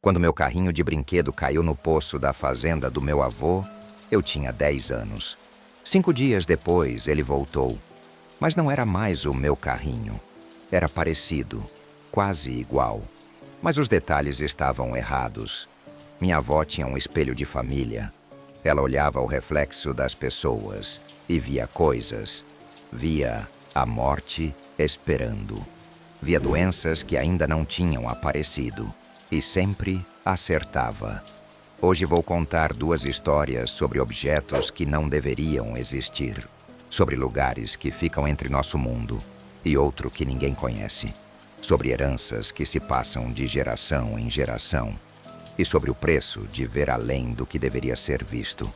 Quando meu carrinho de brinquedo caiu no poço da fazenda do meu avô, eu tinha 10 anos. 5 dias depois, ele voltou. Mas não era mais o meu carrinho. Era parecido, quase igual. Mas os detalhes estavam errados. Minha avó tinha um espelho de família. Ela olhava o reflexo das pessoas e via coisas. Via a morte esperando. Via doenças que ainda não tinham aparecido. E sempre acertava. Hoje vou contar 2 histórias sobre objetos que não deveriam existir. Sobre lugares que ficam entre nosso mundo e outro que ninguém conhece. Sobre heranças que se passam de geração em geração. E sobre o preço de ver além do que deveria ser visto.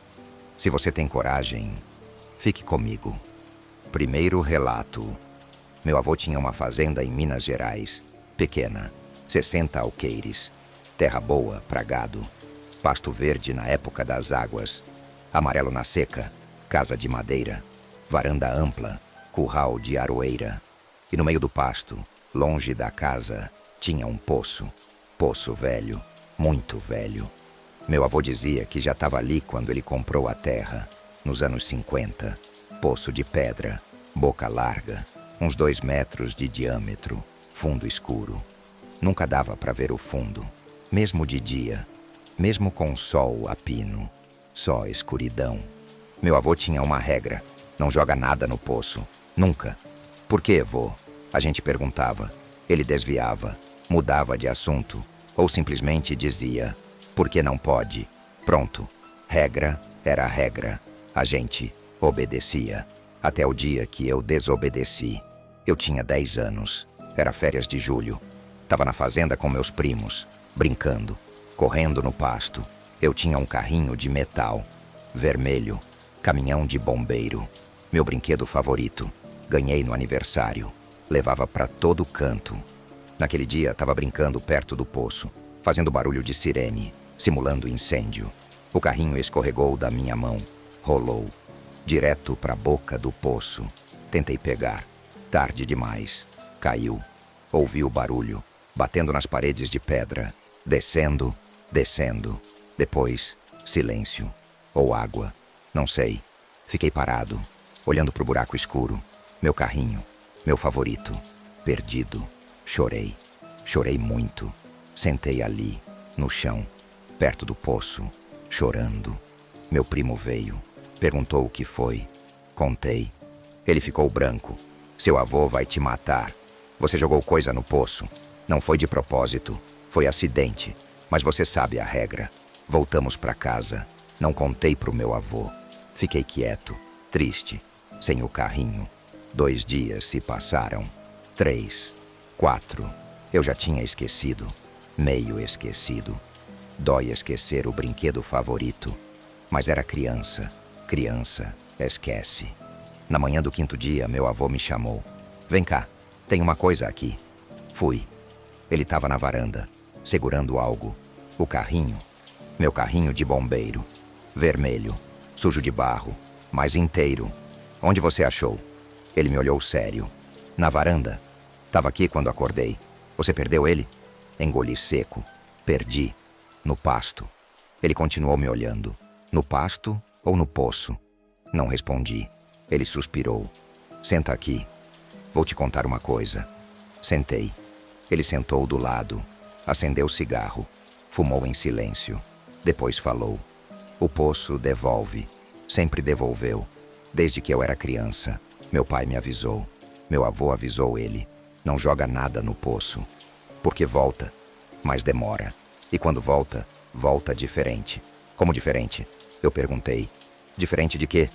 Se você tem coragem, fique comigo. Primeiro relato. Meu avô tinha uma fazenda em Minas Gerais. Pequena, 60 alqueires. Terra boa para gado. Pasto verde na época das águas. Amarelo na seca. Casa de madeira. Varanda ampla. Curral de aroeira. E no meio do pasto, longe da casa, tinha um poço. Poço velho. Muito velho. Meu avô dizia que já estava ali quando ele comprou a terra, nos anos 50. Poço de pedra, boca larga, uns 2 metros de diâmetro, fundo escuro. Nunca dava para ver o fundo, mesmo de dia, mesmo com sol a pino, só escuridão. Meu avô tinha uma regra, não joga nada no poço, nunca. Por quê, vô? A gente perguntava. Ele desviava, mudava de assunto, ou simplesmente dizia, porque não pode. Pronto. Regra era regra. A gente obedecia. Até o dia que eu desobedeci. Eu tinha 10 anos. Era férias de julho. Tava na fazenda com meus primos, brincando, correndo no pasto. Eu tinha um carrinho de metal, vermelho, caminhão de bombeiro. Meu brinquedo favorito. Ganhei no aniversário. Levava pra todo canto. Naquele dia, estava brincando perto do poço, fazendo barulho de sirene, simulando incêndio. O carrinho escorregou da minha mão, rolou, direto para a boca do poço. Tentei pegar. Tarde demais. Caiu. Ouvi o barulho, batendo nas paredes de pedra. Descendo, descendo. Depois, silêncio. Ou água. Não sei. Fiquei parado, olhando para o buraco escuro. Meu carrinho, meu favorito. Perdido. Chorei. Chorei muito. Sentei ali, no chão, perto do poço, chorando. Meu primo veio. Perguntou o que foi. Contei. Ele ficou branco. Seu avô vai te matar. Você jogou coisa no poço. Não foi de propósito. Foi acidente. Mas você sabe a regra. Voltamos para casa. Não contei pro meu avô. Fiquei quieto, triste, sem o carrinho. 2 dias se passaram. 3, 4. Eu já tinha esquecido. Meio esquecido. Dói esquecer o brinquedo favorito. Mas era criança. Criança esquece. Na manhã do 5º dia, meu avô me chamou. Vem cá, tem uma coisa aqui. Fui. Ele estava na varanda, segurando algo. O carrinho. Meu carrinho de bombeiro. Vermelho, sujo de barro, mas inteiro. Onde você achou? Ele me olhou sério. Na varanda. Tava aqui quando acordei. Você perdeu ele? Engoli seco. Perdi. No pasto. Ele continuou me olhando. No pasto ou no poço? Não respondi. Ele suspirou. Senta aqui. Vou te contar uma coisa. Sentei. Ele sentou do lado. Acendeu o cigarro. Fumou em silêncio. Depois falou. O poço devolve. Sempre devolveu. Desde que eu era criança. Meu pai me avisou. Meu avô avisou ele. Não joga nada no poço. Porque volta, mas demora. E quando volta, volta diferente. Como diferente? Eu perguntei. Diferente de quê?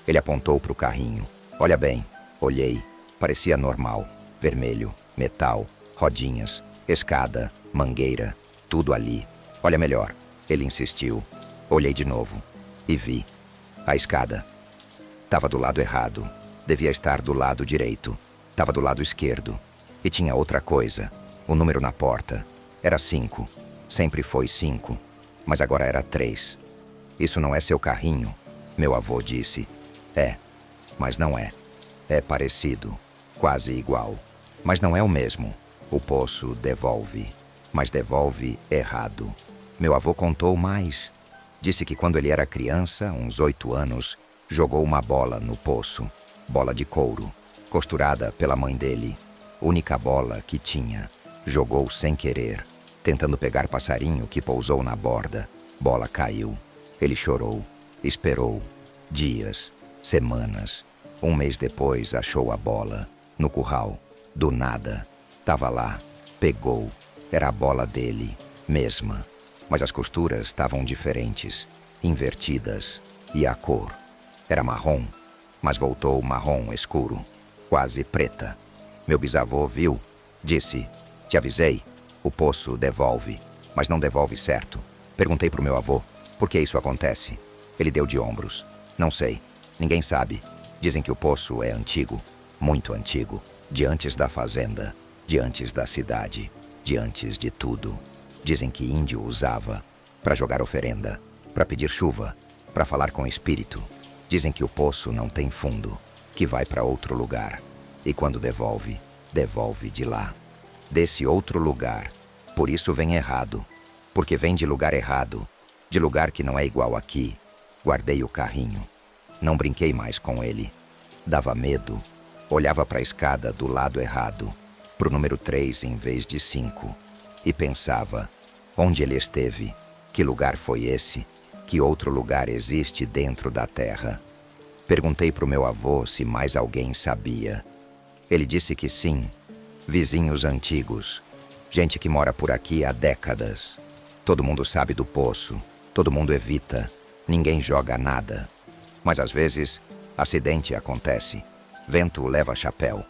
Ele apontou para o carrinho. Olha bem. Olhei. Parecia normal. Vermelho, metal, rodinhas, escada, mangueira, tudo ali. Olha melhor. Ele insistiu. Olhei de novo. E vi. A escada. Tava do lado errado. Devia estar do lado direito. Tava do lado esquerdo. E tinha outra coisa. O número na porta. Era 5. Sempre foi 5. Mas agora era 3. Isso não é seu carrinho? Meu avô disse. É. Mas não é. É parecido. Quase igual. Mas não é o mesmo. O poço devolve. mas devolve errado. Meu avô contou mais. Disse que quando ele era criança, uns 8 anos, jogou uma bola no poço. Bola de couro, costurada pela mãe dele. Única bola que tinha. Jogou sem querer, tentando pegar passarinho que pousou na borda. Bola caiu. Ele chorou. Esperou. Dias. Semanas. Um mês depois achou a bola. No curral. Do nada. Tava lá. Pegou. Era a bola dele. Mesma. Mas as costuras estavam diferentes. Invertidas. E a cor. Era marrom. Mas voltou marrom escuro. Quase preta. Meu bisavô viu. Disse: "Te avisei. O poço devolve. Mas não devolve certo." Perguntei pro meu avô: "Por que isso acontece?" Ele deu de ombros: "Não sei. Ninguém sabe. Dizem que o poço é antigo. Muito antigo. De antes da fazenda. De antes da cidade. De antes de tudo. Dizem que índio usava para jogar oferenda, para pedir chuva, para falar com o espírito. Dizem que o poço não tem fundo, que vai para outro lugar. E quando devolve, devolve de lá. Desse outro lugar. Por isso vem errado. Porque vem de lugar errado. De lugar que não é igual aqui. Guardei o carrinho. Não brinquei mais com ele. Dava medo. Olhava para a escada do lado errado. Pro número 3 em vez de 5. E pensava: onde ele esteve? Que lugar foi esse? Que outro lugar existe dentro da terra? Perguntei pro meu avô se mais alguém sabia. Ele disse que sim. Vizinhos antigos. Gente que mora por aqui há décadas. Todo mundo sabe do poço. Todo mundo evita. Ninguém joga nada. Mas às vezes, acidente acontece. Vento leva chapéu.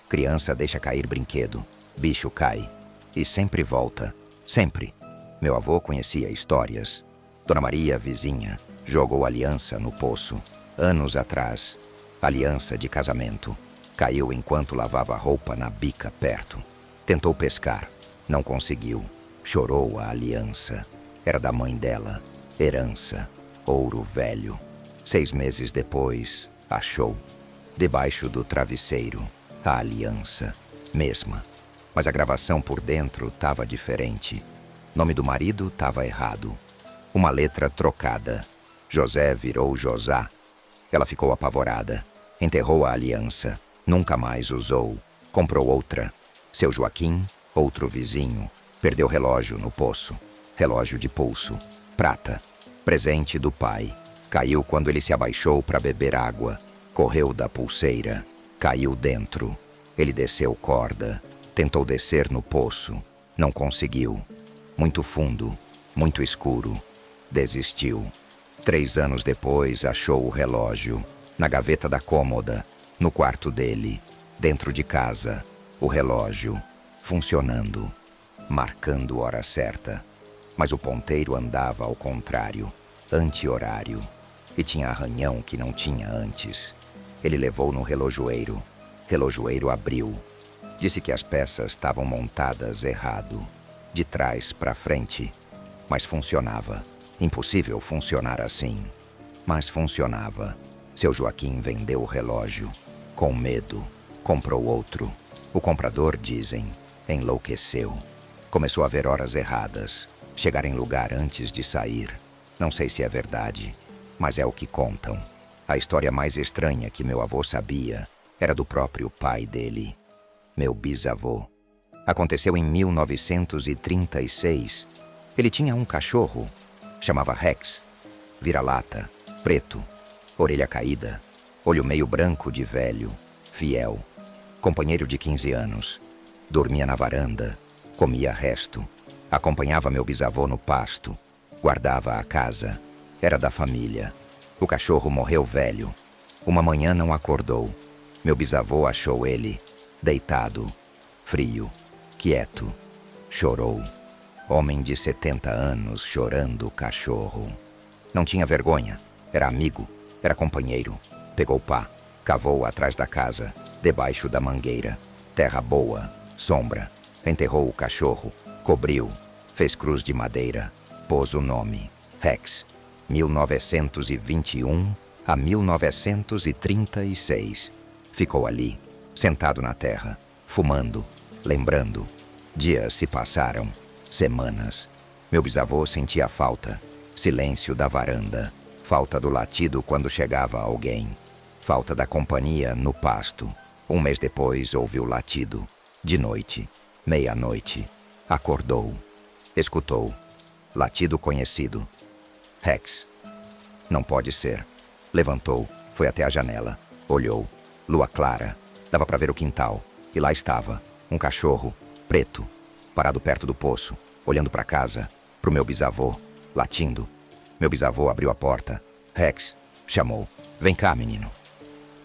Criança deixa cair brinquedo. Bicho cai. E sempre volta. Sempre. Meu avô conhecia histórias. Dona Maria, vizinha, jogou aliança no poço. Anos atrás. Aliança de casamento. Caiu enquanto lavava roupa na bica perto. Tentou pescar. Não conseguiu. Chorou a aliança. Era da mãe dela. Herança. Ouro velho. 6 meses depois, achou. Debaixo do travesseiro. A aliança. Mesma. Mas a gravação por dentro estava diferente. Nome do marido estava errado. Uma letra trocada. José virou Josá. Ela ficou apavorada. Enterrou a aliança. Nunca mais usou. Comprou outra. Seu Joaquim, outro vizinho, perdeu relógio no poço. Relógio de pulso. Prata. Presente do pai. Caiu quando ele se abaixou para beber água. Correu da pulseira. Caiu dentro. Ele desceu corda. Tentou descer no poço. Não conseguiu. Muito fundo. Muito escuro. Desistiu. 3 anos depois, achou o relógio. Na gaveta da cômoda. No quarto dele. Dentro de casa. O relógio. Funcionando. Marcando hora certa. Mas o ponteiro andava ao contrário. Anti-horário. E tinha arranhão que não tinha antes. Ele levou no relojoeiro. Relojoeiro abriu. Disse que as peças estavam montadas errado. De trás para frente. Mas funcionava. Impossível funcionar assim. Mas funcionava. Seu Joaquim vendeu o relógio. Com medo. Comprou outro. O comprador, dizem, enlouqueceu. Começou a ver horas erradas. Chegar em lugar antes de sair. Não sei se é verdade, mas é o que contam. A história mais estranha que meu avô sabia era do próprio pai dele. Meu bisavô. Aconteceu em 1936. Ele tinha um cachorro. Chamava Rex. Vira-lata. Preto. Orelha caída. Olho meio branco de velho. Fiel. Companheiro de 15 anos. Dormia na varanda. Comia resto. Acompanhava meu bisavô no pasto. Guardava a casa. Era da família. O cachorro morreu velho. Uma manhã não acordou. Meu bisavô achou ele. Deitado. Frio. Quieto. Chorou. Homem de 70 anos chorando cachorro. Não tinha vergonha. Era amigo. Era companheiro. Pegou pá. Cavou atrás da casa. Debaixo da mangueira. Terra boa. Sombra. Enterrou o cachorro. Cobriu. Fez cruz de madeira. Pôs o nome. Rex. 1921 a 1936. Ficou ali, sentado na terra, fumando, lembrando. Dias se passaram. Semanas. Meu bisavô sentia falta. Silêncio da varanda. Falta do latido quando chegava alguém. Falta da companhia no pasto. Um mês depois ouviu latido. De noite. Meia-noite. Acordou. Escutou. Latido conhecido. Rex. Não pode ser. Levantou. Foi até a janela. Olhou. Lua clara. Dava para ver o quintal. E lá estava. Um cachorro. Preto. Parado perto do poço. Olhando para casa. Pro meu bisavô. Latindo. Meu bisavô abriu a porta. Rex. Chamou. Vem cá, menino.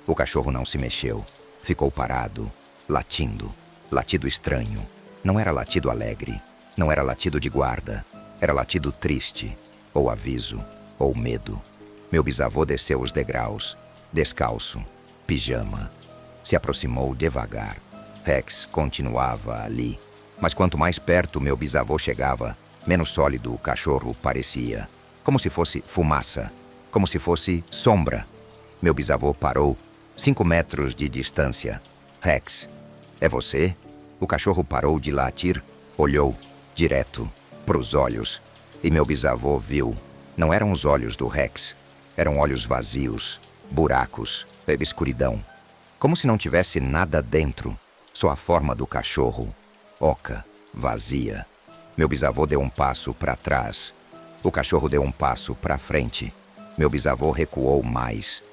O cachorro não se mexeu. Ficou parado. Latindo. Latido estranho. Não era latido alegre. Não era latido de guarda. Era latido triste. Ou aviso. Ou medo. Meu bisavô desceu os degraus. Descalço. Pijama. Se aproximou devagar. Rex continuava ali. Mas quanto mais perto meu bisavô chegava, menos sólido o cachorro parecia. Como se fosse fumaça. Como se fosse sombra. Meu bisavô parou. 5 metros de distância. Rex. É você? O cachorro parou de latir. Olhou. Direto. Pros olhos. E meu bisavô viu. Não eram os olhos do Rex. Eram olhos vazios. Buracos. Escuridão. Como se não tivesse nada dentro. Só a forma do cachorro. Oca. Vazia. Meu bisavô deu um passo para trás. O cachorro deu um passo para frente. Meu bisavô recuou mais.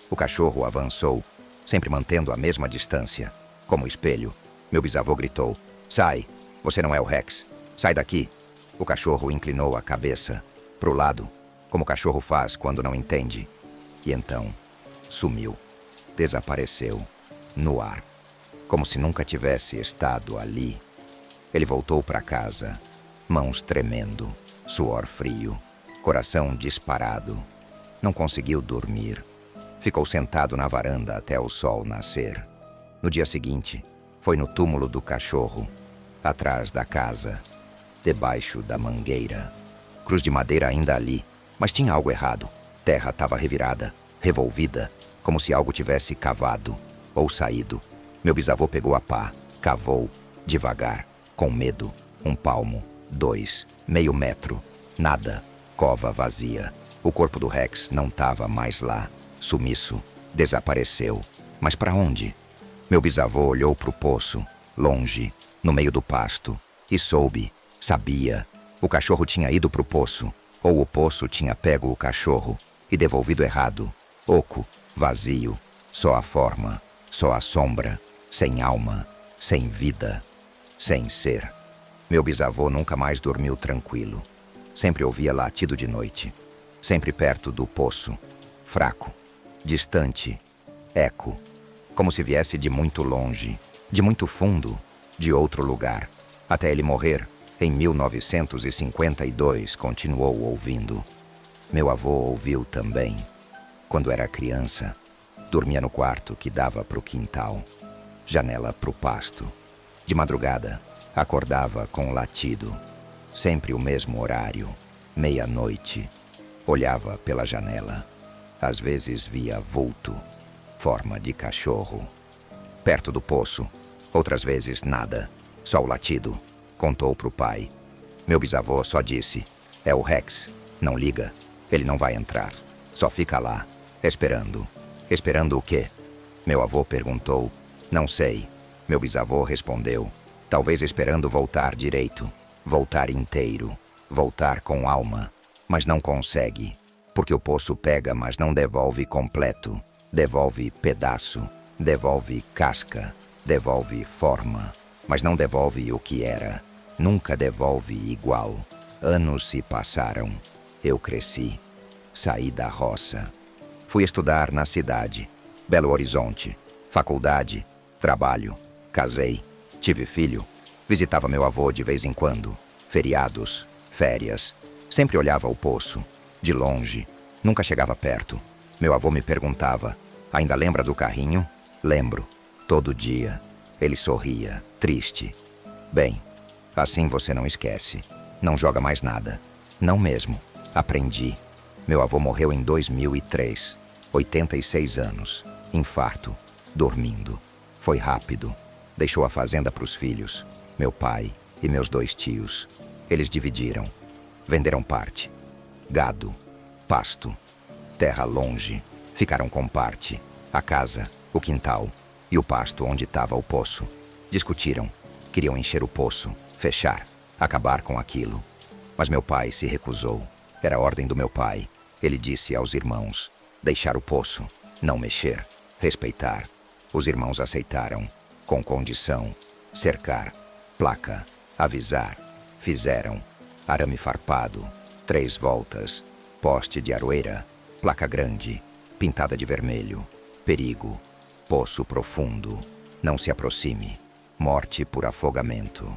O cachorro avançou, sempre mantendo a mesma distância. Como espelho, meu bisavô gritou: Sai! Você não é o Rex. Sai daqui! O cachorro inclinou a cabeça pro lado, como o cachorro faz quando não entende. E então, sumiu. Desapareceu. No ar. Como se nunca tivesse estado ali. Ele voltou para casa. Mãos tremendo. Suor frio. Coração disparado. Não conseguiu dormir. Ficou sentado na varanda até o sol nascer. No dia seguinte, foi no túmulo do cachorro. Atrás da casa. Debaixo da mangueira. Cruz de madeira ainda ali. Mas tinha algo errado. Terra estava revirada. Revolvida. Como se algo tivesse cavado. Ou saído. Meu bisavô pegou a pá. Cavou. Devagar. Com medo. 1 palmo. 2. Meio metro. Nada. Cova vazia. O corpo do Rex não estava mais lá. Sumiço. Desapareceu. Mas para onde? Meu bisavô olhou pro poço. Longe. No meio do pasto. E soube. Sabia. O cachorro tinha ido pro poço. Ou o poço tinha pego o cachorro. E devolvido errado. Oco. Vazio. Só a forma. Só a sombra. Sem alma. Sem vida. Sem ser. Meu bisavô nunca mais dormiu tranquilo. Sempre ouvia latido de noite. Sempre perto do poço. Fraco. Distante. Eco. Como se viesse de muito longe. De muito fundo. De outro lugar. Até ele morrer, em 1952, continuou ouvindo. Meu avô ouviu também. Quando era criança, dormia no quarto que dava pro quintal. Janela pro pasto. De madrugada, acordava com latido. Sempre o mesmo horário. Meia-noite. Olhava pela janela. Às vezes via vulto. Forma de cachorro. Perto do poço. Outras vezes nada. Só o latido. Contou pro pai. Meu bisavô só disse: É o Rex. Não liga. Ele não vai entrar. Só fica lá. Esperando. Esperando o quê? Meu avô perguntou. Não sei. Meu bisavô respondeu. Talvez esperando voltar direito. Voltar inteiro. Voltar com alma. Mas não consegue. Porque o poço pega, mas não devolve completo. Devolve pedaço. Devolve casca. Devolve forma. Mas não devolve o que era. Nunca devolve igual. Anos se passaram. Eu cresci. Saí da roça. Fui estudar na cidade. Belo Horizonte. Faculdade. Trabalho. Casei. Tive filho. Visitava meu avô de vez em quando. Feriados. Férias. Sempre olhava o poço. De longe. Nunca chegava perto. Meu avô me perguntava: Ainda lembra do carrinho? Lembro. Todo dia. Ele sorria, triste. Bem, assim você não esquece. Não joga mais nada. Não mesmo. Aprendi. Meu avô morreu em 2003. 86 anos. Infarto. Dormindo. Foi rápido. Deixou a fazenda pros filhos. Meu pai e meus 2 tios. Eles dividiram. Venderam parte. Gado, pasto, terra longe. Ficaram com parte. A casa, o quintal e o pasto onde estava o poço. Discutiram. Queriam encher o poço, fechar, acabar com aquilo. Mas meu pai se recusou. Era a ordem do meu pai. Ele disse aos irmãos: deixar o poço, não mexer, respeitar. Os irmãos aceitaram, com condição: cercar, placa, avisar. Fizeram. Arame farpado, 3 voltas, poste de aroeira, placa grande, pintada de vermelho. Perigo, poço profundo, não se aproxime. Morte por afogamento.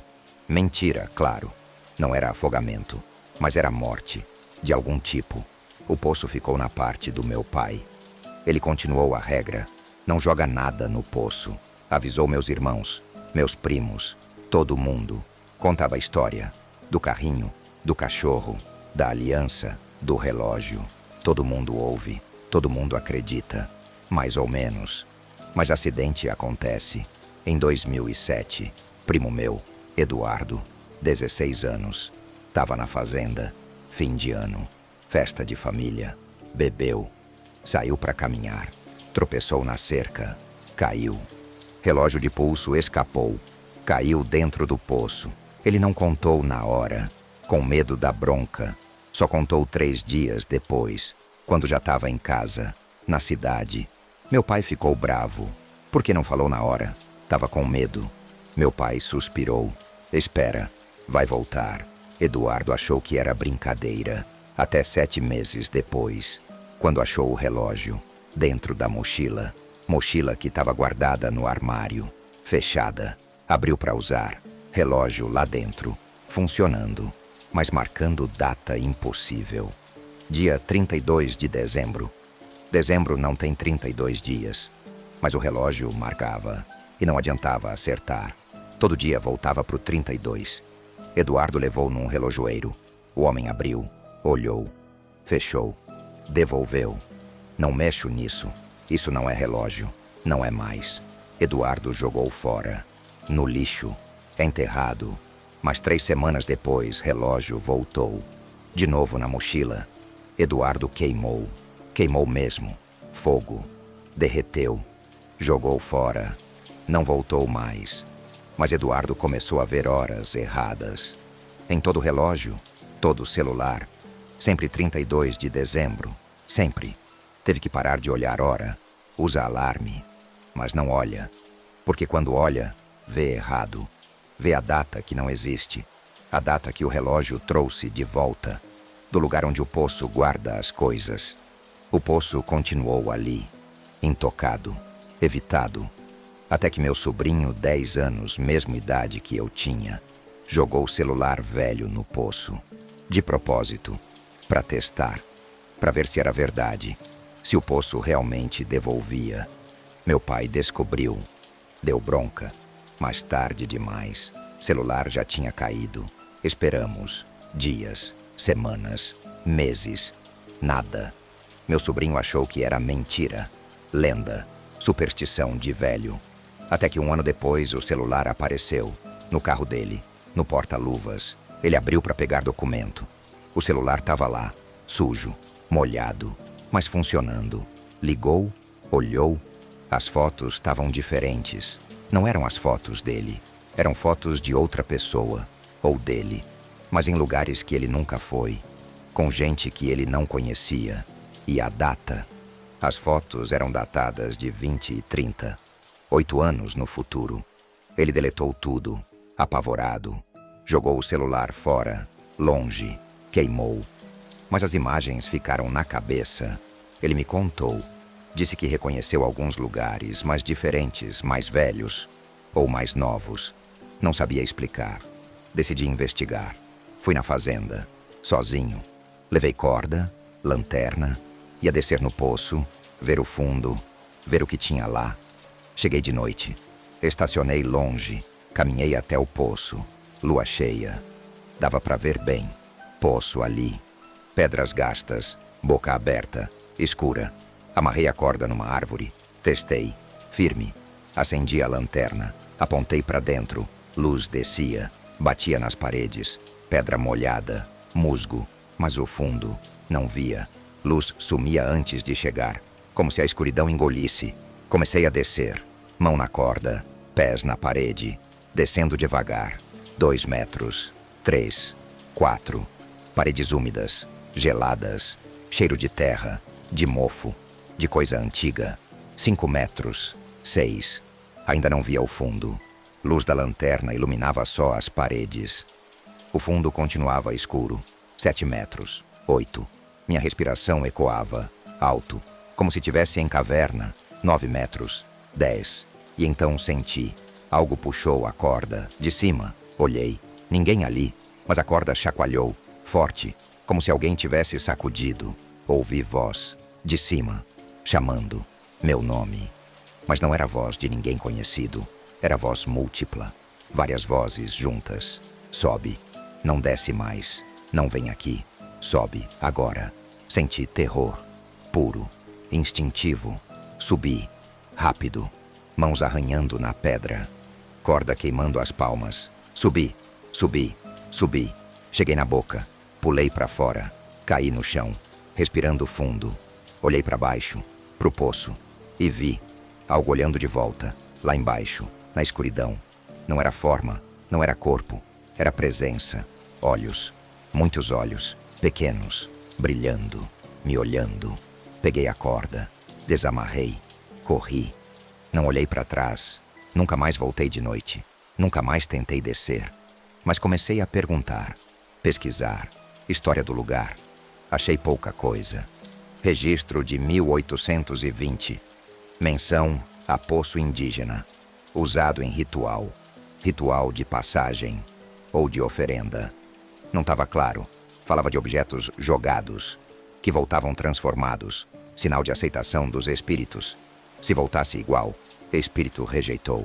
Mentira, claro. Não era afogamento, mas era morte, de algum tipo. O poço ficou na parte do meu pai. Ele continuou a regra: não joga nada no poço. Avisou meus irmãos, meus primos, todo mundo. Contava a história do carrinho, do cachorro, da aliança, do relógio. Todo mundo ouve, todo mundo acredita, mais ou menos. Mas acidente acontece. Em 2007, primo meu, Eduardo, 16 anos, estava na fazenda, fim de ano, festa de família, bebeu, saiu para caminhar, tropeçou na cerca, caiu. Relógio de pulso escapou, caiu dentro do poço. Ele não contou na hora, com medo da bronca. Só contou 3 dias depois, quando já estava em casa, na cidade. Meu pai ficou bravo. Por que não falou na hora? Tava com medo. Meu pai suspirou. Espera, vai voltar. Eduardo achou que era brincadeira. Até 7 meses depois, quando achou o relógio, dentro da mochila. Mochila que estava guardada no armário, fechada. Abriu para usar. Relógio lá dentro, funcionando, mas marcando data impossível. Dia 32 de dezembro. Dezembro não tem 32 dias, mas o relógio marcava e não adiantava acertar. Todo dia voltava pro 32. Eduardo levou num relojoeiro. O homem abriu, olhou, fechou, devolveu. Não mexo nisso. Isso não é relógio. Não é mais. Eduardo jogou fora, no lixo. Enterrado. Mas 3 semanas depois, relógio voltou. De novo na mochila. Eduardo queimou. Queimou mesmo. Fogo. Derreteu. Jogou fora. Não voltou mais. Mas Eduardo começou a ver horas erradas. Em todo relógio, todo celular. Sempre 32 de dezembro. Sempre. Teve que parar de olhar hora. Usa alarme. Mas não olha. Porque quando olha, vê errado. Vê a data que não existe. A data que o relógio trouxe de volta. Do lugar onde o poço guarda as coisas. O poço continuou ali. Intocado. Evitado. Até que meu sobrinho, 10 anos, mesma idade que eu tinha, jogou o celular velho no poço. De propósito. Para testar. Para ver se era verdade. Se o poço realmente devolvia. Meu pai descobriu. Deu bronca. Mais tarde demais. Celular já tinha caído. Esperamos. Dias, semanas, meses. Nada. Meu sobrinho achou que era mentira. Lenda. Superstição de velho. Até que 1 ano depois o celular apareceu. No carro dele. No porta-luvas. Ele abriu para pegar documento. O celular estava lá. Sujo. Molhado. Mas funcionando. Ligou. Olhou. As fotos estavam diferentes. Não eram as fotos dele. Eram fotos de outra pessoa, ou dele, mas em lugares que ele nunca foi, com gente que ele não conhecia. E a data? As fotos eram datadas de 20 e 30. 8 anos no futuro. Ele deletou tudo, apavorado. Jogou o celular fora, longe, queimou. Mas as imagens ficaram na cabeça. Ele me contou. Disse que reconheceu alguns lugares, mais diferentes, mais velhos ou mais novos. Não sabia explicar. Decidi investigar. Fui na fazenda, sozinho. Levei corda, lanterna, ia descer no poço, ver o fundo, ver o que tinha lá. Cheguei de noite. Estacionei longe, caminhei até o poço. Lua cheia. Dava para ver bem. Poço ali. Pedras gastas, boca aberta, escura. Amarrei a corda numa árvore, testei, firme. Acendi a lanterna, apontei para dentro, luz descia, batia nas paredes, pedra molhada, musgo, mas o fundo não via. Luz sumia antes de chegar, como se a escuridão engolisse. Comecei a descer, mão na corda, pés na parede, descendo devagar. 2 metros, 3, 4, paredes úmidas, geladas, cheiro de terra, de mofo, de coisa antiga. 5 metros, 6, ainda não via o fundo. Luz da lanterna iluminava só as paredes. O fundo continuava escuro. 7 metros, 8. Minha respiração ecoava, alto, como se tivesse em caverna. 9 metros, 10. E então senti. Algo puxou a corda, de cima. Olhei. Ninguém ali, mas a corda chacoalhou, forte, como se alguém tivesse sacudido. Ouvi voz, de cima, chamando meu nome. Mas não era voz de ninguém conhecido. Era voz múltipla. Várias vozes juntas. Sobe. Não desce mais. Não vem aqui. Sobe, agora. Senti terror. Puro. Instintivo. Subi. Rápido. Mãos arranhando na pedra. Corda queimando as palmas. Subi. Subi. Subi. Cheguei na boca. Pulei para fora. Caí no chão. Respirando fundo. Olhei para baixo. Pro poço. E vi. Algo olhando de volta. Lá embaixo. Na escuridão. Não era forma. Não era corpo. Era presença. Olhos. Muitos olhos. Pequenos. Brilhando. Me olhando. Peguei a corda. Desamarrei. Corri. Não olhei para trás. Nunca mais voltei de noite. Nunca mais tentei descer. Mas comecei a perguntar. Pesquisar. História do lugar. Achei pouca coisa. Registro de 1820. Menção a poço indígena. Usado em ritual. Ritual de passagem. Ou de oferenda. Não estava claro. Falava de objetos jogados. Que voltavam transformados. Sinal de aceitação dos espíritos. Se voltasse igual, espírito rejeitou.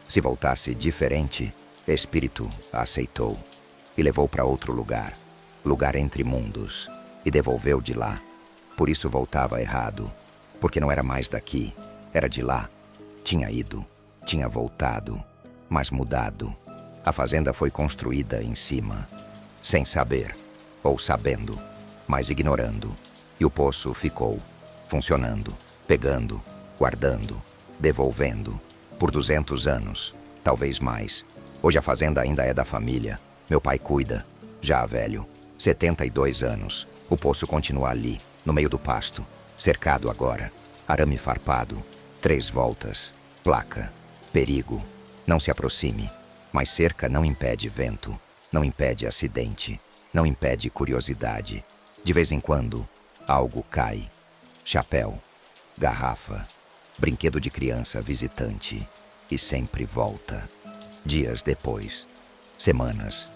Se voltasse diferente, espírito aceitou. E levou para outro lugar. Lugar entre mundos. E devolveu de lá. Por isso voltava errado. Porque não era mais daqui. Era de lá. Tinha ido. Tinha voltado. Mas mudado. A fazenda foi construída em cima. Sem saber. Ou sabendo. Mas ignorando. E o poço ficou. Funcionando. Pegando. Guardando. Devolvendo. Por 200 anos. Talvez mais. Hoje a fazenda ainda é da família. Meu pai cuida. Já velho. 72 anos. O poço continua ali. No meio do pasto. Cercado agora. Arame farpado. 3 voltas. Placa. Perigo. Não se aproxime. Mas cerca não impede vento. Não impede acidente. Não impede curiosidade. De vez em quando, algo cai. Chapéu. Garrafa. Brinquedo de criança visitante. E sempre volta. Dias depois. Semanas.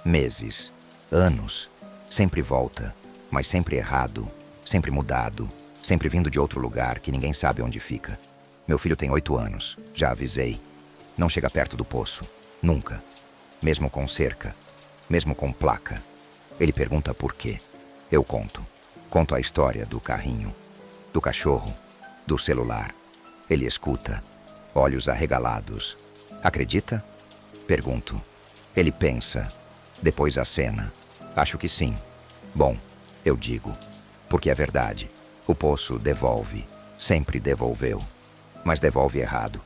Meses. Anos. Sempre volta. Mas sempre errado. Sempre mudado. Sempre vindo de outro lugar que ninguém sabe onde fica. Meu filho tem 8 anos. Já avisei. Não chega perto do poço. Nunca. Mesmo com cerca. Mesmo com placa. Ele pergunta por quê. Eu conto. Conto a história do carrinho. Do cachorro. Do celular. Ele escuta. Olhos arregalados. Acredita? Pergunto. Ele pensa. Depois acena. Acho que sim. Bom, eu digo. Porque é verdade. O poço devolve. Sempre devolveu. Mas devolve errado.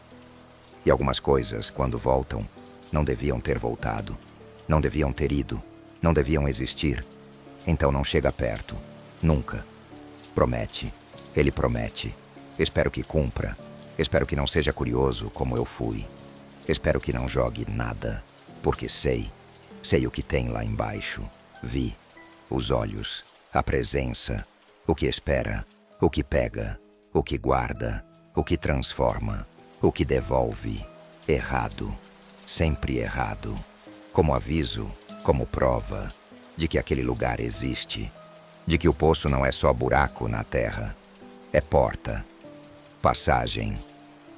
E algumas coisas, quando voltam, não deviam ter voltado. Não deviam ter ido. Não deviam existir. Então não chega perto. Nunca. Promete. Ele promete. Espero que cumpra. Espero que não seja curioso como eu fui. Espero que não jogue nada. Porque sei. Sei o que tem lá embaixo. Vi. Os olhos. A presença. O que espera. O que pega. O que guarda. O que transforma. O que devolve. Errado. Sempre errado. Como aviso. Como prova. De que aquele lugar existe. De que o poço não é só buraco na terra. É porta. Passagem.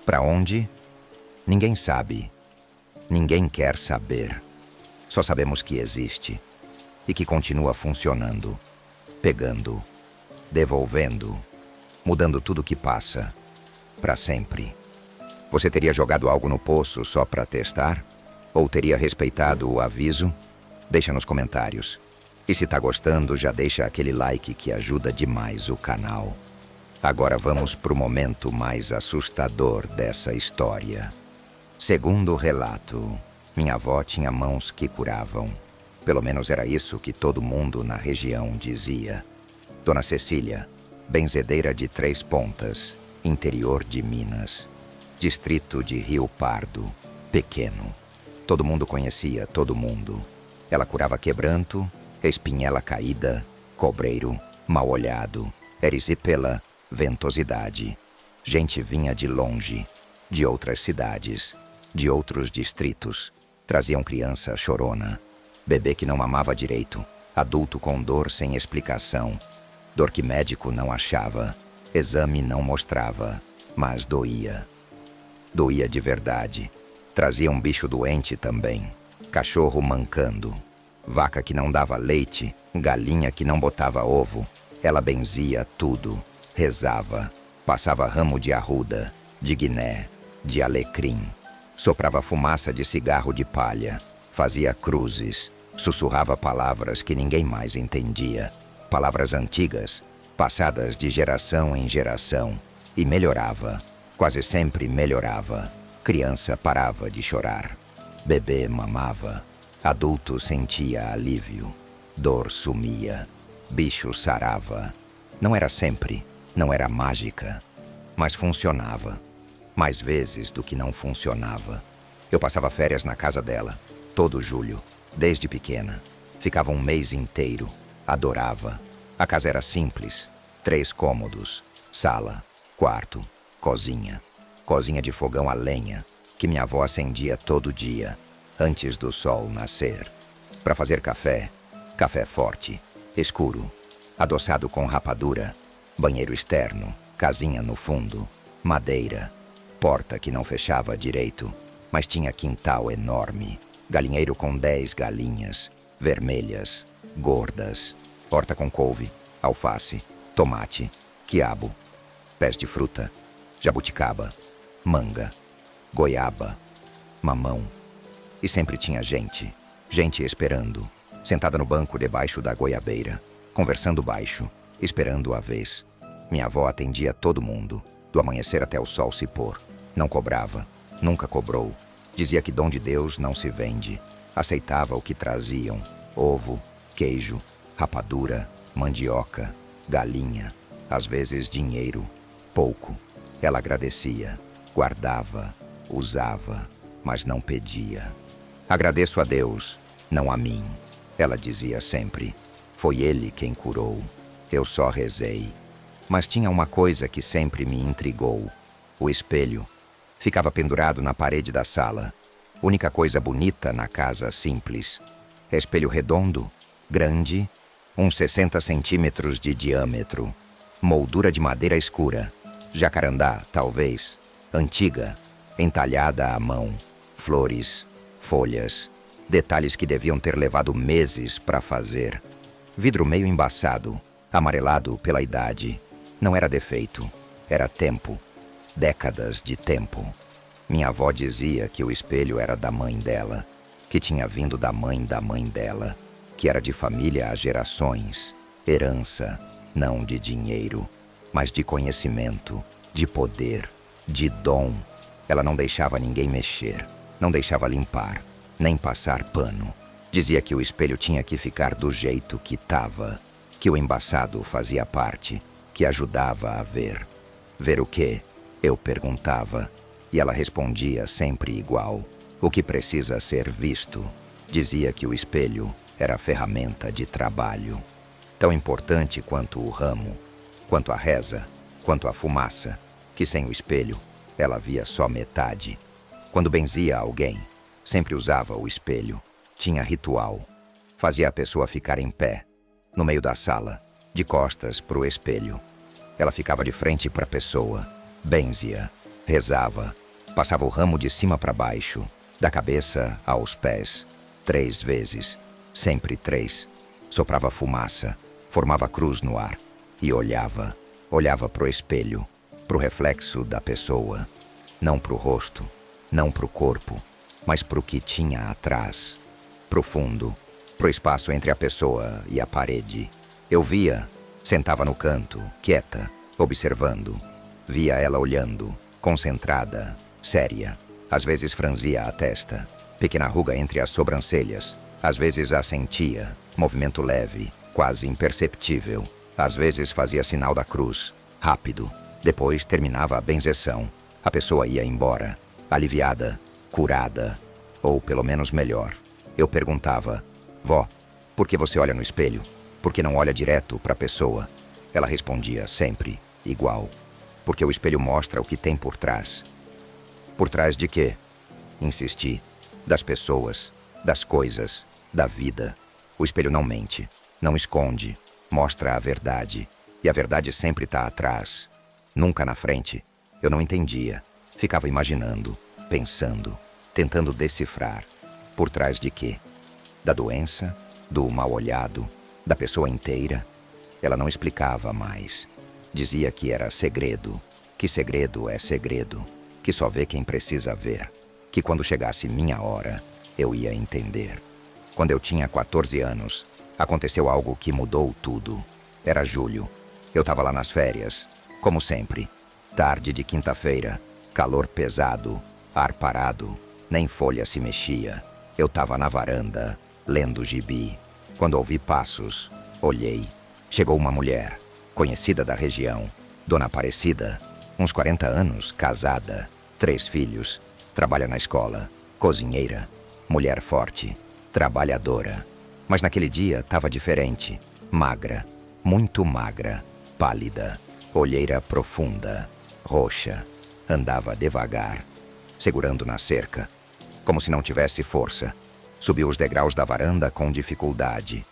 Para onde? Ninguém sabe. Ninguém quer saber. Só sabemos que existe. E que continua funcionando. Pegando. Devolvendo. Mudando tudo que passa. Para sempre. Você teria jogado algo no poço só para testar? Ou teria respeitado o aviso? Deixa nos comentários. E se tá gostando, já deixa aquele like que ajuda demais o canal. Agora vamos pro momento mais assustador dessa história. Segundo o relato, minha avó tinha mãos que curavam. Pelo menos era isso que todo mundo na região dizia. Dona Cecília, benzedeira de Três Pontas, interior de Minas. Distrito de Rio Pardo, pequeno. Todo mundo conhecia todo mundo. Ela curava quebranto, espinhela caída, cobreiro, mal-olhado, erisipela, ventosidade. Gente vinha de longe, de outras cidades, de outros distritos. Traziam criança chorona, bebê que não mamava direito, adulto com dor sem explicação. Dor que médico não achava, exame não mostrava, mas doía. Doía de verdade. Trazia um bicho doente também. Cachorro mancando. Vaca que não dava leite, galinha que não botava ovo. Ela benzia tudo. Rezava. Passava ramo de arruda, de guiné, de alecrim. Soprava fumaça de cigarro de palha. Fazia cruzes. Sussurrava palavras que ninguém mais entendia. Palavras antigas, passadas de geração em geração. E melhorava. Quase sempre melhorava. Criança parava de chorar. Bebê mamava. Adulto sentia alívio. Dor sumia. Bicho sarava. Não era sempre, não era mágica, mas funcionava. Mais vezes do que não funcionava. Eu passava férias na casa dela, todo julho, desde pequena. Ficava um mês inteiro. Adorava. A casa era simples. 3 cômodos. Sala, quarto, cozinha. Cozinha de fogão a lenha, que minha avó acendia todo dia, antes do sol nascer. Para fazer café, café forte, escuro, adoçado com rapadura, banheiro externo, casinha no fundo, madeira, porta que não fechava direito, mas tinha quintal enorme, galinheiro com 10 galinhas, vermelhas, gordas, horta com couve, alface, tomate, quiabo, pés de fruta, jabuticaba, manga, goiaba, mamão. E sempre tinha gente, gente esperando, sentada no banco debaixo da goiabeira, conversando baixo, esperando a vez. Minha avó atendia todo mundo, do amanhecer até o sol se pôr. Não cobrava, nunca cobrou. Dizia que dom de Deus não se vende. Aceitava o que traziam: ovo, queijo, rapadura, mandioca, galinha, às vezes dinheiro, pouco. Ela agradecia, guardava, usava, mas não pedia. Agradeço a Deus, não a mim, ela dizia sempre. Foi Ele quem curou, eu só rezei. Mas tinha uma coisa que sempre me intrigou: o espelho. Ficava pendurado na parede da sala. Única coisa bonita na casa simples. Espelho redondo, grande, uns 60 centímetros de diâmetro. Moldura de madeira escura. Jacarandá, talvez. Antiga, entalhada à mão. Flores, folhas, detalhes que deviam ter levado meses para fazer. Vidro meio embaçado, amarelado pela idade. Não era defeito, era tempo. Décadas de tempo. Minha avó dizia que o espelho era da mãe dela, que tinha vindo da mãe dela, que era de família há gerações. Herança, não de dinheiro, mas de conhecimento, de poder, de dom. Ela não deixava ninguém mexer, não deixava limpar, nem passar pano. Dizia que o espelho tinha que ficar do jeito que estava, que o embaçado fazia parte, que ajudava a ver. Ver o quê? Eu perguntava, e ela respondia sempre igual: o que precisa ser visto. Dizia que o espelho era ferramenta de trabalho, tão importante quanto o ramo, quanto a reza, quanto a fumaça, que sem o espelho ela via só metade. Quando benzia alguém, sempre usava o espelho. Tinha ritual. Fazia a pessoa ficar em pé, no meio da sala, de costas pro espelho. Ela ficava de frente para a pessoa, benzia, rezava, passava o ramo de cima para baixo, da cabeça aos pés, 3 vezes, sempre 3. Soprava fumaça, formava cruz no ar e olhava pro espelho, pro reflexo da pessoa, não pro rosto, não pro corpo, mas pro que tinha atrás, profundo, pro espaço entre a pessoa e a parede. Eu via, sentava no canto, quieta, observando. Via ela olhando, concentrada, séria. Às vezes franzia a testa, pequena ruga entre as sobrancelhas. Às vezes assentia, movimento leve, quase imperceptível. Às vezes fazia sinal da cruz, rápido. Depois terminava a benzeção. A pessoa ia embora, aliviada, curada, ou pelo menos melhor. Eu perguntava: vó, por que você olha no espelho? Por que não olha direto para a pessoa? Ela respondia sempre igual: porque o espelho mostra o que tem por trás. Por trás de quê? Insisti. Das pessoas, das coisas, da vida. O espelho não mente, não esconde, mostra a verdade. E a verdade sempre está atrás, nunca na frente. Eu não entendia. Ficava imaginando, pensando, tentando decifrar. Por trás de quê? Da doença? Do mal-olhado? Da pessoa inteira? Ela não explicava mais. Dizia que era segredo, que segredo é segredo, que só vê quem precisa ver, que quando chegasse minha hora, eu ia entender. Quando eu tinha 14 anos, aconteceu algo que mudou tudo. Era julho. Eu estava lá nas férias, como sempre. Tarde de quinta-feira, calor pesado, ar parado, nem folha se mexia. Eu estava na varanda, lendo gibi. Quando ouvi passos, olhei. Chegou uma mulher, conhecida da região, Dona Aparecida, uns 40 anos, casada, 3 filhos, trabalha na escola, cozinheira, mulher forte, trabalhadora. Mas naquele dia estava diferente, magra, muito magra, pálida, olheira profunda, roxa. Andava devagar, segurando na cerca, como se não tivesse força. Subiu os degraus da varanda com dificuldade,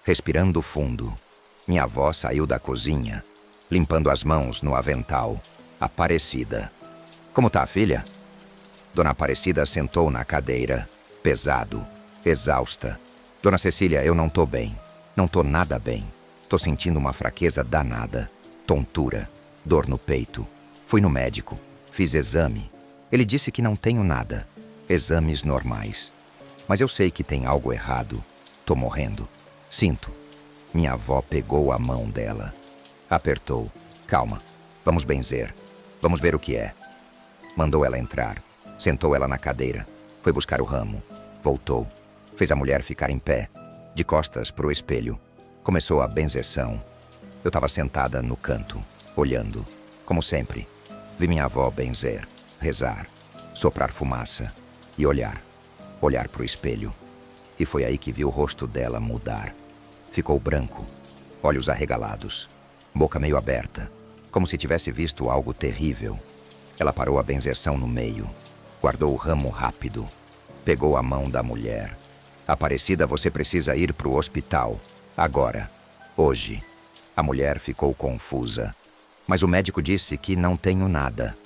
respirando fundo. Minha avó saiu da cozinha, limpando as mãos no avental. Aparecida. Como tá, filha? Dona Aparecida sentou na cadeira, pesado, exausta. Dona Cecília, eu não tô bem. Não tô nada bem. Tô sentindo uma fraqueza danada, tontura, dor no peito. Fui no médico, fiz exame. Ele disse que não tenho nada. Exames normais. Mas eu sei que tem algo errado. Tô morrendo. Sinto. Minha avó pegou a mão dela. Apertou. Calma. Vamos benzer. Vamos ver o que é. Mandou ela entrar. Sentou ela na cadeira. Foi buscar o ramo. Voltou. Fez a mulher ficar em pé, de costas pro espelho. Começou a benzeção. Eu estava sentada no canto, olhando. Como sempre. Vi minha avó benzer, rezar, soprar fumaça e olhar. Olhar pro espelho. E foi aí que vi o rosto dela mudar. Ficou branco, olhos arregalados, boca meio aberta, como se tivesse visto algo terrível. Ela parou a benzeção no meio, guardou o ramo rápido, pegou a mão da mulher. Aparecida, você precisa ir pro hospital, agora, hoje. A mulher ficou confusa, mas o médico disse que não tenho nada.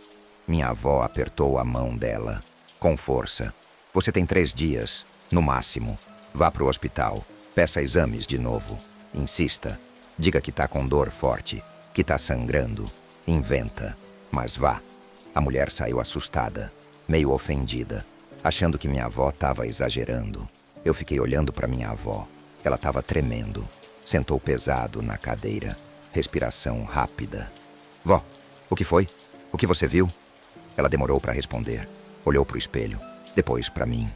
Minha avó apertou a mão dela, com força. Você tem 3 dias, no máximo. Vá pro hospital, peça exames de novo. Insista, diga que tá com dor forte, que tá sangrando. Inventa, mas vá. A mulher saiu assustada, meio ofendida, achando que minha avó estava exagerando. Eu fiquei olhando para minha avó. Ela estava tremendo. Sentou pesado na cadeira, respiração rápida. Vó, o que foi? O que você viu? Ela demorou para responder. Olhou pro espelho, depois para mim.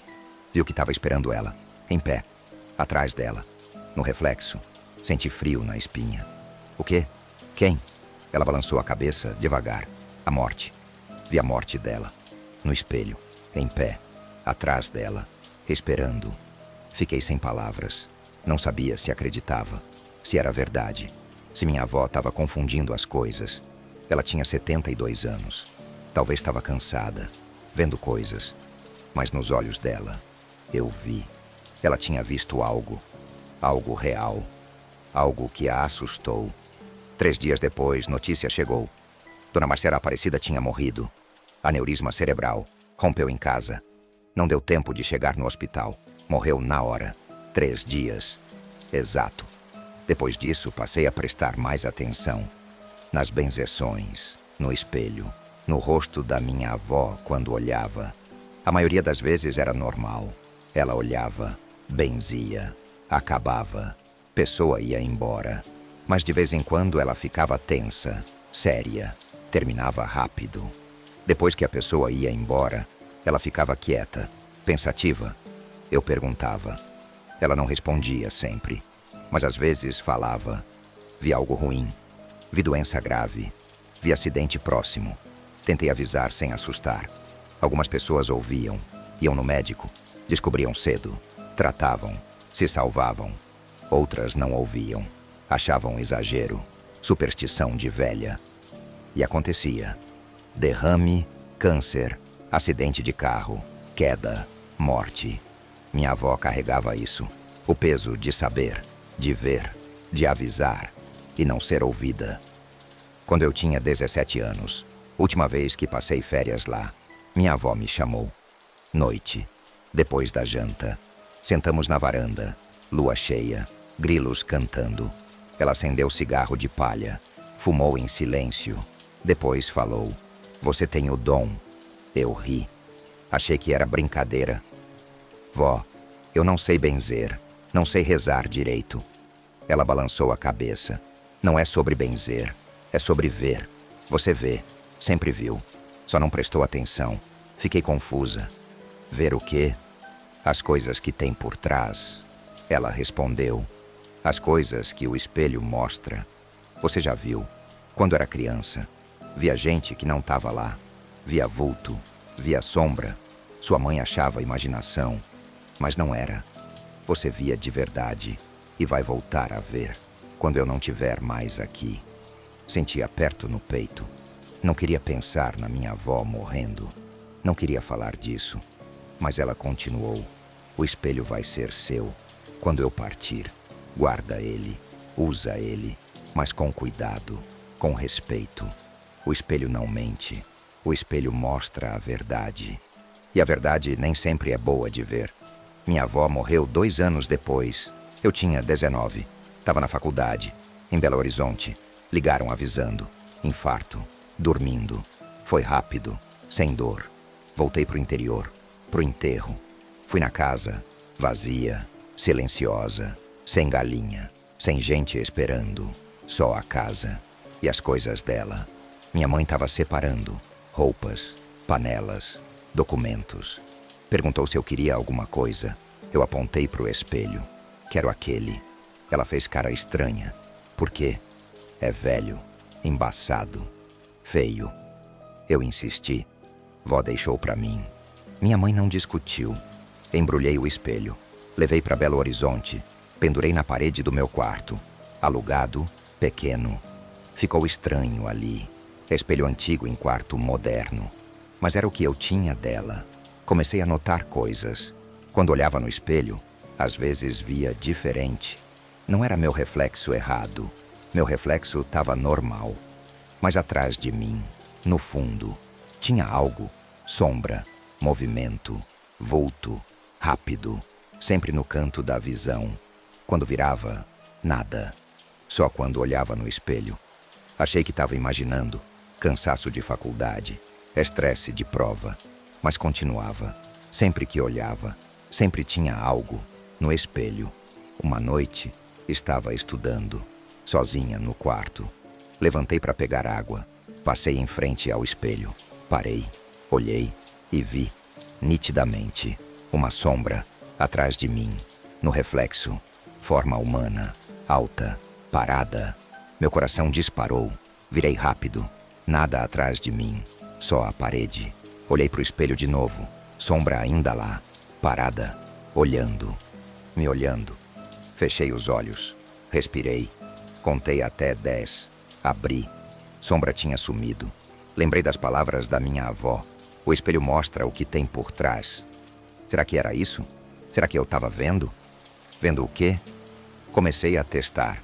Viu que estava esperando ela, em pé, atrás dela. No reflexo, senti frio na espinha. O quê? Quem? Ela balançou a cabeça devagar. A morte. Vi a morte dela, no espelho, em pé, atrás dela, esperando. Fiquei sem palavras. Não sabia se acreditava, se era verdade, se minha avó estava confundindo as coisas. Ela tinha 72 anos. Talvez estava cansada, vendo coisas. Mas nos olhos dela, eu vi. Ela tinha visto algo. Algo real. Algo que a assustou. 3 dias depois, notícia chegou. Dona Marcela Aparecida tinha morrido. Aneurisma cerebral. Rompeu em casa. Não deu tempo de chegar no hospital. Morreu na hora. 3 dias. Exato. Depois disso, passei a prestar mais atenção. Nas benzeções, no espelho, no rosto da minha avó quando olhava. A maioria das vezes era normal. Ela olhava, benzia, Acabava. Pessoa ia embora. Mas de vez em quando ela ficava tensa, séria. Terminava rápido. Depois que a pessoa ia embora, ela ficava quieta, pensativa. Eu perguntava. Ela não respondia sempre, mas às vezes falava. Vi algo ruim. Vi doença grave. Vi acidente próximo. Tentei avisar sem assustar. Algumas pessoas ouviam, iam no médico, descobriam cedo, tratavam, se salvavam. Outras não ouviam, achavam exagero, superstição de velha. E acontecia. Derrame, câncer, acidente de carro, queda, morte. Minha avó carregava isso. O peso de saber, de ver, de avisar e não ser ouvida. Quando eu tinha 17 anos, última vez que passei férias lá, minha avó me chamou. Noite, depois da janta. Sentamos na varanda, lua cheia, grilos cantando. Ela acendeu cigarro de palha, fumou em silêncio. Depois falou: "Você tem o dom." Eu ri. Achei que era brincadeira. "Vó, eu não sei benzer, não sei rezar direito." Ela balançou a cabeça. "Não é sobre benzer, é sobre ver. Você vê, sempre viu. Só não prestou atenção. Fiquei confusa." "Ver o quê?" "As coisas que tem por trás." Ela respondeu. "As coisas que o espelho mostra. Você já viu, quando era criança, via gente que não estava lá. Via vulto, via sombra. Sua mãe achava imaginação, mas não era. Você via de verdade e vai voltar a ver quando eu não estiver mais aqui." Senti aperto no peito. Não queria pensar na minha avó morrendo. Não queria falar disso. Mas ela continuou. "O espelho vai ser seu. Quando eu partir, guarda ele, usa ele, mas com cuidado, com respeito. O espelho não mente. O espelho mostra a verdade. E a verdade nem sempre é boa de ver." Minha avó morreu 2 anos depois. Eu tinha 19. Estava na faculdade, em Belo Horizonte. Ligaram avisando. Infarto. Dormindo. Foi rápido, sem dor. Voltei pro interior, pro enterro. Fui na casa, vazia, silenciosa, sem galinha, sem gente esperando. Só a casa e as coisas dela. Minha mãe estava separando roupas, panelas, documentos. Perguntou se eu queria alguma coisa. Eu apontei pro espelho. "Quero aquele." Ela fez cara estranha. "Por quê?" "É velho, embaçado, feio." Eu insisti. Vó deixou pra mim. Minha mãe não discutiu. Embrulhei o espelho. Levei pra Belo Horizonte. Pendurei na parede do meu quarto. Alugado, pequeno. Ficou estranho ali. Espelho antigo em quarto moderno. Mas era o que eu tinha dela. Comecei a notar coisas. Quando olhava no espelho, às vezes via diferente. Não era meu reflexo errado. Meu reflexo estava normal. Mas atrás de mim, no fundo, tinha algo. Sombra, movimento, vulto, rápido. Sempre no canto da visão. Quando virava, nada. Só quando olhava no espelho. Achei que estava imaginando. Cansaço de faculdade. Estresse de prova. Mas continuava. Sempre que olhava, sempre tinha algo. No espelho. Uma noite, estava estudando. Sozinha no quarto. Levantei para pegar água. Passei em frente ao espelho. Parei, olhei e vi, nitidamente, uma sombra atrás de mim. No reflexo, forma humana, alta, parada. Meu coração disparou. Virei rápido. Nada atrás de mim, só a parede. Olhei pro espelho de novo. Sombra ainda lá, parada, olhando, me olhando. Fechei os olhos, respirei, contei até 10, abri. Sombra tinha sumido. Lembrei das palavras da minha avó. O espelho mostra o que tem por trás. Será que era isso? Será que eu estava vendo? Vendo o quê? Comecei a testar.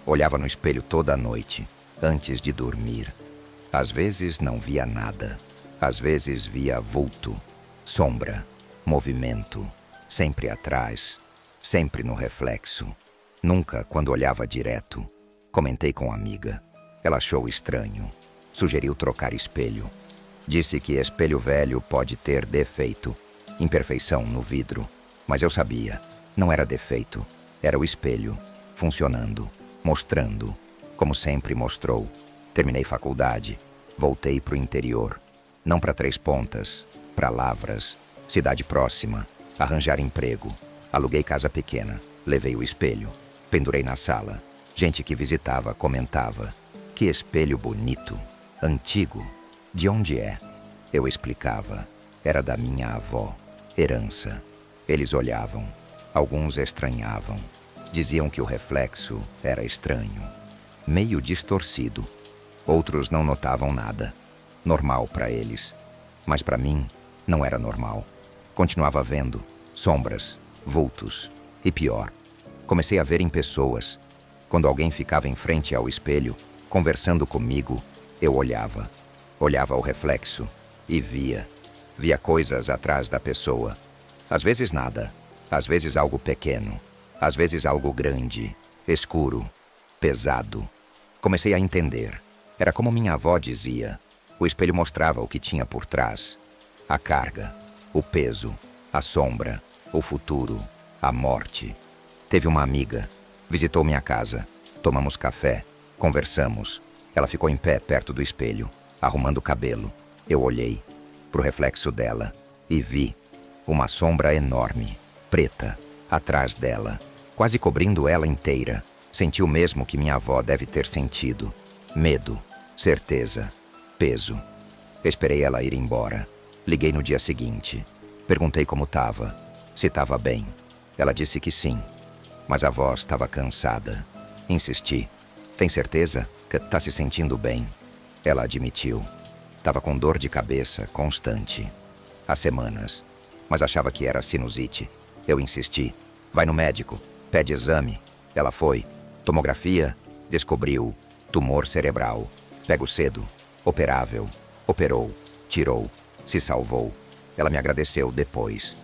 Olhava no espelho toda a noite, antes de dormir. Às vezes não via nada. Às vezes via vulto, sombra, movimento, sempre atrás, sempre no reflexo. Nunca quando olhava direto. Comentei com a amiga. Ela achou estranho. Sugeriu trocar espelho. Disse que espelho velho pode ter defeito, imperfeição no vidro. Mas eu sabia, não era defeito, Era o espelho, funcionando, mostrando, como sempre mostrou. Terminei faculdade, voltei pro interior. Não para Três Pontas, para Lavras, cidade próxima, arranjar emprego. Aluguei casa pequena, levei o espelho, pendurei na sala. Gente que visitava comentava: que espelho bonito, antigo, de onde é? Eu explicava: era da minha avó, herança. Eles olhavam, alguns estranhavam. Diziam que o reflexo era estranho, meio distorcido. Outros não notavam nada. Normal para eles. Mas para mim, não era normal. Continuava vendo sombras, vultos. E pior, comecei a ver em pessoas. Quando alguém ficava em frente ao espelho, conversando comigo, eu olhava. Olhava o reflexo e via. Via coisas atrás da pessoa. Às vezes nada. Às vezes algo pequeno. Às vezes algo grande, escuro, pesado. Comecei a entender. Era como minha avó dizia. O espelho mostrava o que tinha por trás. A carga, o peso, a sombra, o futuro, a morte. Teve uma amiga. Visitou minha casa. Tomamos café. Conversamos. Ela ficou em pé perto do espelho, arrumando o cabelo. Eu olhei pro reflexo dela e vi uma sombra enorme, preta, atrás dela, quase cobrindo ela inteira. Senti o mesmo que minha avó deve ter sentido. Medo, certeza, peso. Esperei ela ir embora. Liguei no dia seguinte. Perguntei como estava, se estava bem. Ela disse que sim, mas a voz estava cansada. Insisti. Tem certeza que tá se sentindo bem? Ela admitiu. Tava com dor de cabeça constante. Há semanas, mas achava que era sinusite. Eu insisti. Vai no médico, pede exame. Ela foi. Tomografia, descobriu tumor cerebral. Pego cedo, operável. Operou, tirou, se salvou. Ela me agradeceu depois.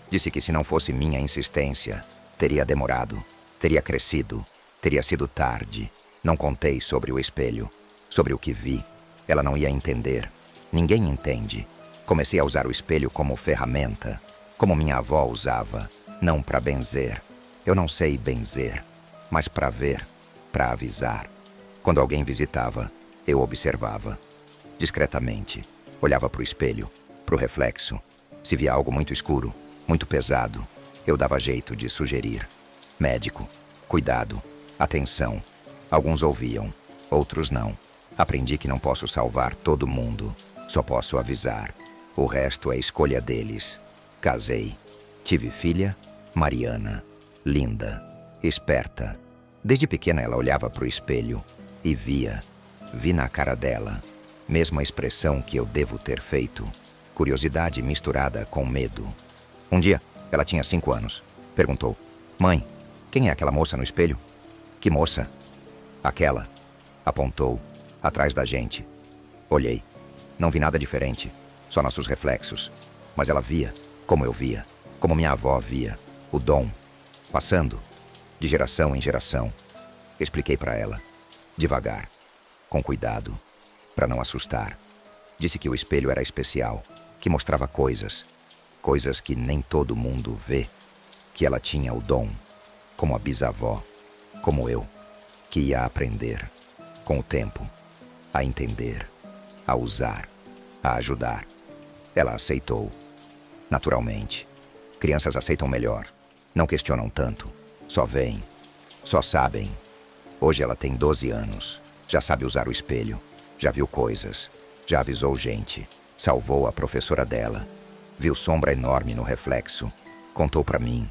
Disse que se não fosse minha insistência, teria demorado, teria crescido, teria sido tarde. Não contei sobre o espelho, sobre o que vi. Ela não ia entender. Ninguém entende. Comecei a usar o espelho como ferramenta, como minha avó usava, não para benzer. Eu não sei benzer, mas para ver, para avisar. Quando alguém visitava, eu observava. Discretamente, olhava para o espelho, para o reflexo. Se via algo muito escuro, muito pesado, eu dava jeito de sugerir. Médico, cuidado, atenção. Alguns ouviam, outros não. Aprendi que não posso salvar todo mundo, só posso avisar. O resto é escolha deles. Casei. Tive filha, Mariana. Linda, esperta. Desde pequena ela olhava para o espelho e via. Vi na cara dela. Mesma expressão que eu devo ter feito. Curiosidade misturada com medo. Um dia, ela tinha 5 anos. Perguntou: mãe, quem é aquela moça no espelho? Que moça? Aquela. Apontou. Atrás da gente. Olhei. Não vi nada diferente. Só nossos reflexos. Mas ela via, como eu via. Como minha avó via. O dom. Passando. De geração em geração. Expliquei para ela. Devagar. Com cuidado. Para não assustar. Disse que o espelho era especial. Que mostrava coisas. Coisas que nem todo mundo vê. Que ela tinha o dom. Como a bisavó. Como eu. Que ia aprender. Com o tempo. A entender. A usar. A ajudar. Ela aceitou. Naturalmente. Crianças aceitam melhor. Não questionam tanto. Só veem. Só sabem. Hoje ela tem 12 anos. Já sabe usar o espelho. Já viu coisas. Já avisou gente. Salvou a professora dela. Viu sombra enorme no reflexo. Contou para mim.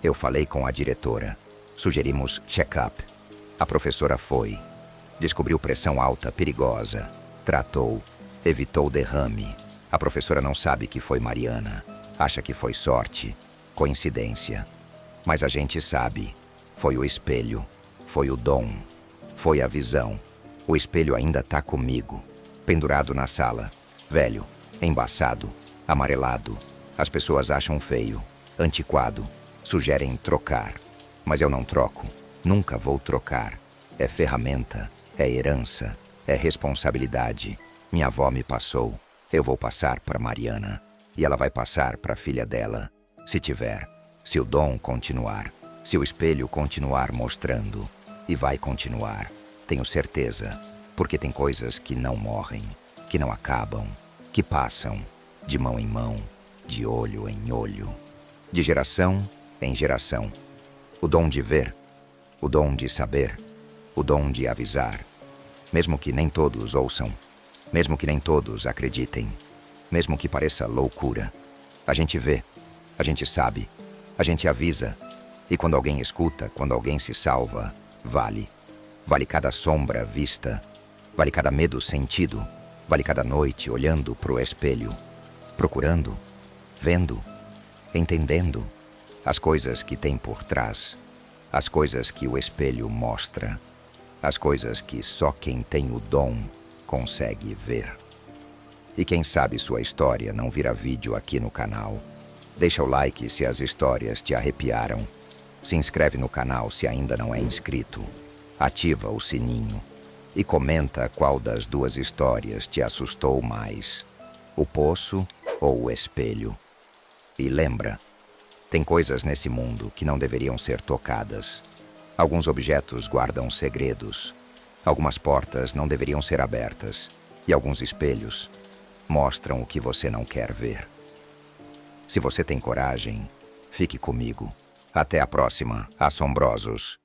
Eu falei com a diretora. Sugerimos check-up. A professora foi. Descobriu pressão alta perigosa. Tratou. Evitou derrame. A professora não sabe que foi Mariana. Acha que foi sorte. Coincidência. Mas a gente sabe. Foi o espelho. Foi o dom. Foi a visão. O espelho ainda tá comigo. Pendurado na sala. Velho. Embaçado. Amarelado. As pessoas acham feio. Antiquado. Sugerem trocar. Mas eu não troco. Nunca vou trocar. É ferramenta. É herança. É responsabilidade. Minha avó me passou. Eu vou passar para Mariana. E ela vai passar para a filha dela. Se tiver. Se o dom continuar. Se o espelho continuar mostrando, e vai continuar, tenho certeza, porque tem coisas que não morrem, que não acabam, que passam, de mão em mão, de olho em olho, de geração em geração. O dom de ver, o dom de saber, o dom de avisar, mesmo que nem todos ouçam, mesmo que nem todos acreditem, mesmo que pareça loucura. A gente vê, a gente sabe, a gente avisa, e quando alguém escuta, quando alguém se salva, vale. Vale cada sombra vista, vale cada medo sentido, vale cada noite olhando pro espelho, procurando, vendo, entendendo as coisas que tem por trás, as coisas que o espelho mostra, as coisas que só quem tem o dom consegue ver. E quem sabe sua história não vira vídeo aqui no canal. Deixa o like se as histórias te arrepiaram. Se inscreve no canal se ainda não é inscrito. Ativa o sininho. E comenta qual das duas histórias te assustou mais. O poço ou o espelho. E lembra, tem coisas nesse mundo que não deveriam ser tocadas. Alguns objetos guardam segredos. Algumas portas não deveriam ser abertas. E alguns espelhos mostram o que você não quer ver. Se você tem coragem, fique comigo. Até a próxima, assombrosos.